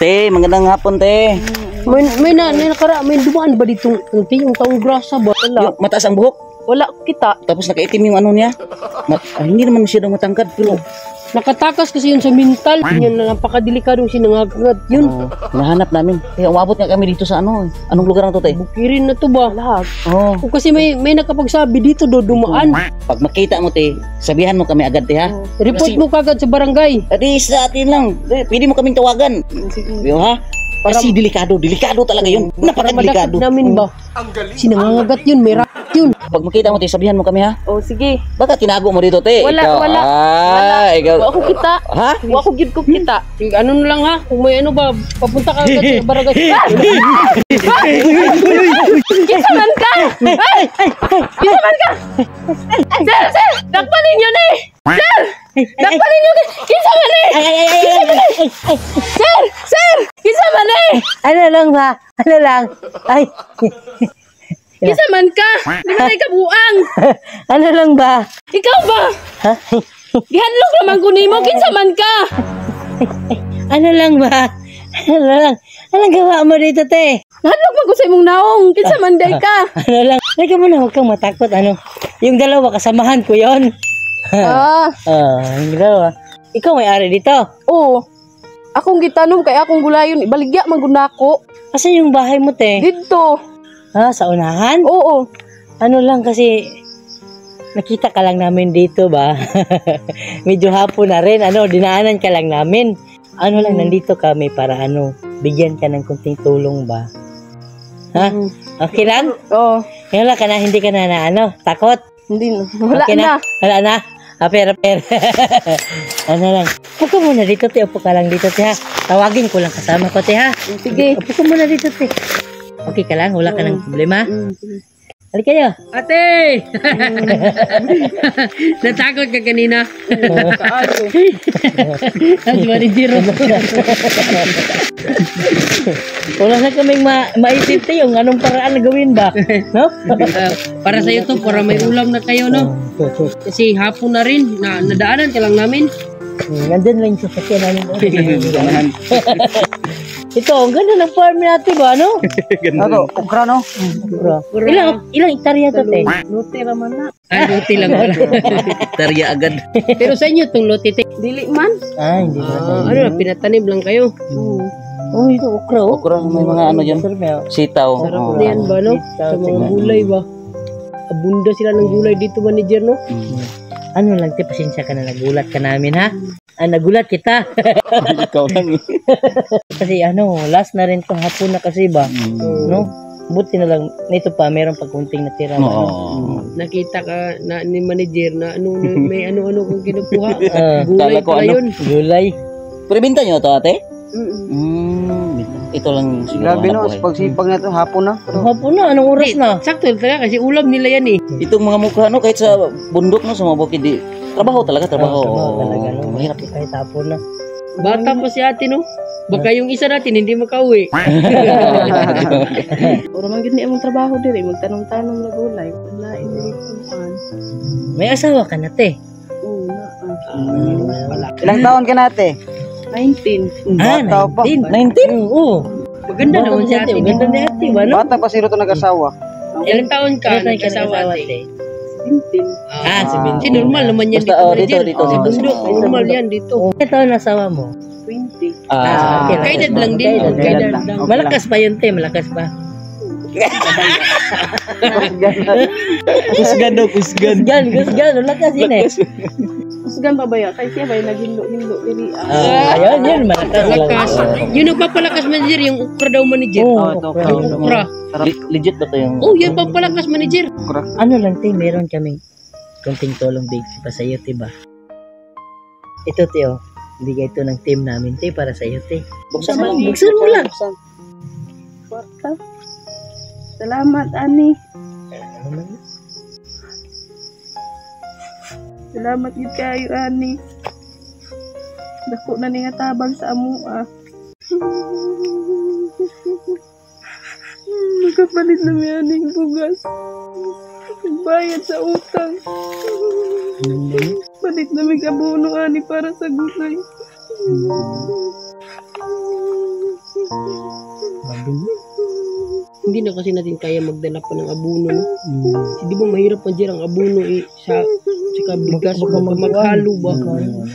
Te, magandang hapon, te. May dumaan ba dito yung taong grasa ba? Wala. Yung mataas ang buhok, Wala kita. tapos nakaitim yung ano niya. Hindi naman siya daw matangkad, pero Nakatakas kasi yun sa mental. Yun na napakadelikadong sinangagat yun. nahanap namin. Kaya umabot nga kami dito sa ano. Anong lugar na to, te? Bukirin na to ba? Lahat. Oh. O kasi may nakapagsabi dito do dumaan. Pag makita mo, te, sabihan mo kami agad, te, ha? Report mo kagad sa barangay. Adi, sa atin lang. Te, pwede mo kaming tawagan. Yo, ha? Kasi delikado talaga yun. Napakadelikado. Namin ba? Sinangagat yun, may racket yun. Pag makita mo, te, sabihan mo kami, ha? Oh, sige. Baka tinago mo dito, te. Wala. Ikaw. Wa ako kita. Ha? Wa ako gid ko kita. Ano na lang ha, kung may ano ba, papunta ka agad sa barangay. Kita man ka! Ay! Kita man ka! Sir! Dakpanin nyo na eh! Sir! Dakpanin nyo na! Kita man eh! Sir! Kita man eh! Ano lang ba? Ano lang? Ay, Kita man ka! Di ba tayo kabuang? ano lang ba? Ikaw ba? Ha? Gihanlok naman ko nimo, kinsa man ka? Ano lang ba? Ano lang? Anong gawa mo dito, te? Hanlok man ko sa imong naong, kinsa man day ka? Ano lang? Lagi mo na, huwag kang matakot. Ano? Yung dalawa, kasamahan ko yon. Yung dalawa. Ikaw may-ari dito. Oo. Akong gitanom kay akong gulayon, ibaligya man gud nako. Kasi yung bahay mo, te? Dito. Ha? Sa unahan? Oo. Ano lang kasi nakita ka lang namin dito ba? Medyo hapon na rin. Ano, dinaanan ka lang namin. Ano lang, nandito kami para ano, bigyan ka ng kunting tulong ba? Ha? Okay lang? Oo. Wala ka na, hindi ka na ano, takot? Hindi na. Wala Okay na. Wala na? Pera. Ano lang. Upo ka muna dito, te. Upo ka lang dito, te, ha? Tawagin ko lang kasama ko, te, ha? Sige. Upo ka muna dito, te. Okay ka lang? Wala ka ng problema? Halika kayo. Ate! Natakot ka kanina. Ang manager. Wala na kaming maisip, te, yung anong paraan na gawin ba? No? Para sa to, para may ulam na kayo, no? Kasi hapon na rin, nadaanan ka lang namin. Nandun lang yung sasakyan namin. Ito, ang ganda ng farm natin ba, no? Ano, ukra, no? Ilang hektarya to, te? Lote naman na. Lote lang pala. Tarya agad. Pero sa inyo, itong lote, dili man. Hindi ba? Ano, pinatanim lang kayo. Oh, ito, okra, oh. Ukra, may mga ano dyan. Sitaw. Sarap na yan ba, no? Sa mga gulay ba? Abunda sila ng gulay dito, manager, no? Ano lang, te, pasensya ka na, nagulat ka namin, ha? Nagulat kita. Ikaw lang, eh. Kasi ano, last na rin to, hapon na kasi ba? No? Buti na lang, nito pa, meron pa kunting natira. Nakita ka na ni manager na ano, may ano-ano kung kinukuha. Kala Gulay ko pala ano? yun. Gulay. Pero binta nyo to, ate? Ito lang yung siguro Grabe no, buhay. pagsipag na to, hapon na. Hapon na, anong oras na? Sakto talaga kasi ulam nila yan eh. Itong mga mukha, no, kahit sa bundok, no, sa mga bukid, trabaho talaga, trabaho. Talaga, no? Mahirap. Kahit hapon na. Bata pa si ate, no? Baka yung isa natin hindi makauwi. Puro man gid ni imong trabaho diri magtanong-tanong na gulay. Wala ini kuan. May asawa ka na, te? Oo na. Ilang taon ka na, ate? 19. Bata pa. 19? Oo. Maganda naman si ate. Maganda ni ate, ba, no? Bata pa si Ruto nag-asawa. Ilang taon ka Ilan tayo ka nag-asawa nag-asawa, ate? 17. Si Binti. Si normal naman yan Basta, dito. dito, manager. dito, Sa dito. bundok, normal yan dito. Ilan taon na asawa mo? 20. Okay, Kaedad lang din. Kaedad Kaedad lang. lang. Malakas pa yun, te. Malakas pa. Kusgan daw, kusgan. Gusgan. Malakas yun, eh. Usgan pa ba ya? Kay siya ba naghindo-hindo diri. Ayun, malakas. Lakas. Yung nagpapalakas manager, yung ukra daw manager. Oo, ito, okra. Yung ukra. Legit ba to yung... Oh, yan pampalakas manager. Ano lang, te, meron kaming konting tulong big pa sa iyo, te, ba? Ito, te, oh. Bigay ito ng team namin, te, para sa iyo, te. Buksan mo lang. Buksan mo lang. Kwarta. Salamat ani. Salamat gid kayo ani. Dako na ni nga tabang sa amua. Nakapalit na mi aning bugas. Bayad sa utang. Palit na mi kabuno ani para sa gulay. Hindi na kasi natin kaya magdala pa ng abono, no? Kasi di ba mahirap pa dyan ang abono sa tsaka bigas, maghalo ba?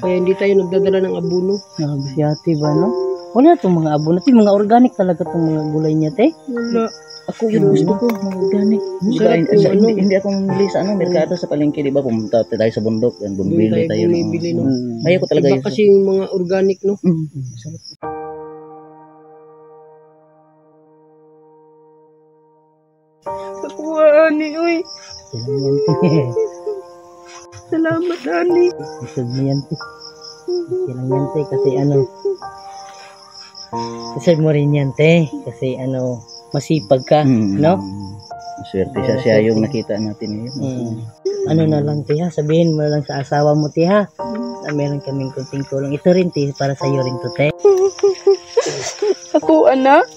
Kaya hindi tayo nagdadala ng abono. Nakabisiyati ba, no? Wala itong mga abo natin. Mga organic talaga itong mga gulay niya, te. Wala. Ako yung gusto ko, mga organic. Hindi ako namili sa merkado sa palengke, di ba? Pumunta tayo sa bundok, yan, bumili tayo. Bumibili, no? Kaya ko talaga Iba kasi yung mga organic, no? Nakuha, Ani. Uy, Ilang yan, te. salamat, Ani. Isog mo yan, te. Ilang yan, te. Kasi ano, deserve mo rin yan, te. Kasi ano, masipag ka, no? Swerte siya yung nakita natin ngayon. Ano na lang, te, ha? Sabihin mo na lang sa asawa mo, te, ha? Na meron kaming kunting tulong. Ito rin, te, para sa'yo rin to, te. Ako, anak.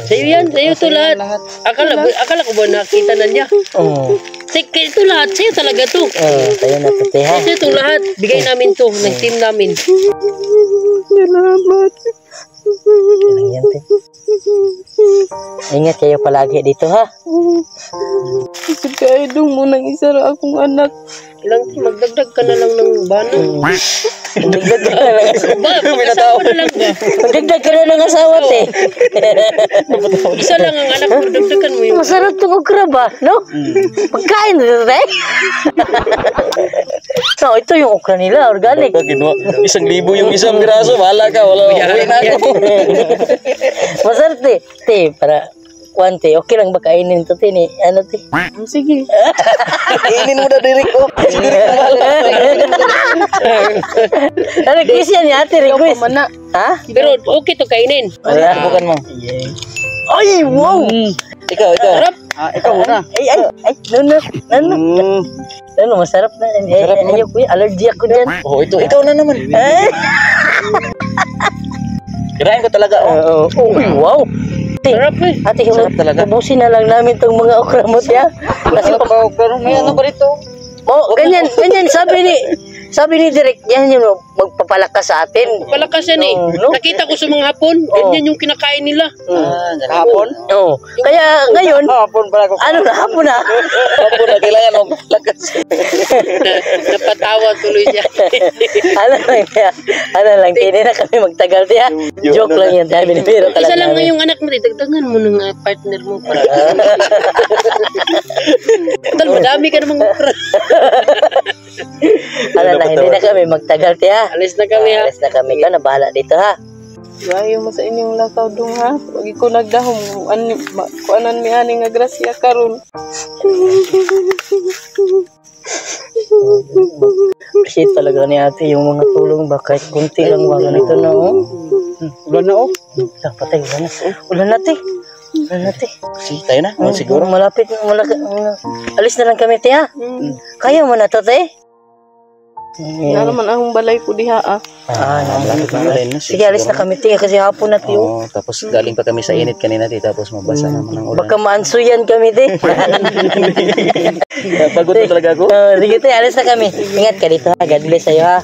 Sa'yo yan, sa'yo to lahat. Akala ko ba nakita na niya? Oo. Ito lahat, sa'yo talaga to. Sa'yo na to, te, ha? Sa'yo itong lahat. Bigay namin to, ng team namin. Salamat. Ilang yan, te. Ingat kayo palagi dito, ha? Isip ka, idong mo nang isa ra akong anak. Magdagdag ka na lang ng bano. Magdagdag ka na lang asawa. Mag-asawa na lang ba? Magdagdag ka na ng asawa, te. Isa lang ang anak mo, dagdagan mo yung... Masarap itong okra ba, no? Pagkain na, te. So, ito yung okra nila, organic. 1,000 yung isang piraso, bahala ka, wala uwi na ako. Masarap, te. Te, para... Kuan, te, okay lang ba kainin to, te, ni? Ano, te? Sige. Kainin mo na diri ko. Request yan, ate, request. Mana. Ha? Pero okay to kainin. Wala. Bukan mo. Ay, wow! Ikaw. Sarap. Ikaw muna. Ay, no, masarap na. Ayaw ko yan, allergy ako dyan. Oh, ikaw na naman. Kirain ko talaga. Uy, wow! Sarap eh. Ate, Sarap talaga. ubusin na lang namin itong mga okra mo, tiya. Kasi Pero may ano ba dito? ganyan, sabi ni Direk, yan yung magpapalakas sa atin. Palakas yan eh. No? Nakita ko sa mga hapon, ganyan yung kinakain nila. Hapon? Oo. Kaya ngayon, Hapon pala ko. ano na, hapon na. Hapon na kailangan mo lakas. Napatawa tuloy siya. ano lang, hindi na kami magtagal, tiya. Joke lang yan, tayo binibiro ka Isa lang lang namin. yung anak mo, dagdagan mo ng partner mo. Para. Tal, madami ka namang okra. Ano lang, hindi na kami magtagal, tiya. Alis na kami ha. Alis na kami ka, na bahala dito, ha. Ayaw mo sa inyong lakaw dong ha. Pag ko nagdahom, kuanan mi ani nga grasya karon. Appreciate talaga ni ate yung mga tulong ba, kahit kunti lang ba, ganito na, Ulan na, oh. Patay, ulan na, te. Ulan na, te. Si, tayo na. Siguro malapit, alis na lang kami, te, ha. Kaya mo na to, te. Na naman ang balay ko diha ah. Malapit na rin. Sige, alis na kami, te, kasi hapon na, te. Oo, tapos galing pa kami sa init kanina, tapos mabasa naman ang ulan. Baka maansuyan kami, te. Pagod na talaga ako. Sige, te, alis na kami. Ingat ka dito, ha. God bless sa'yo, ha.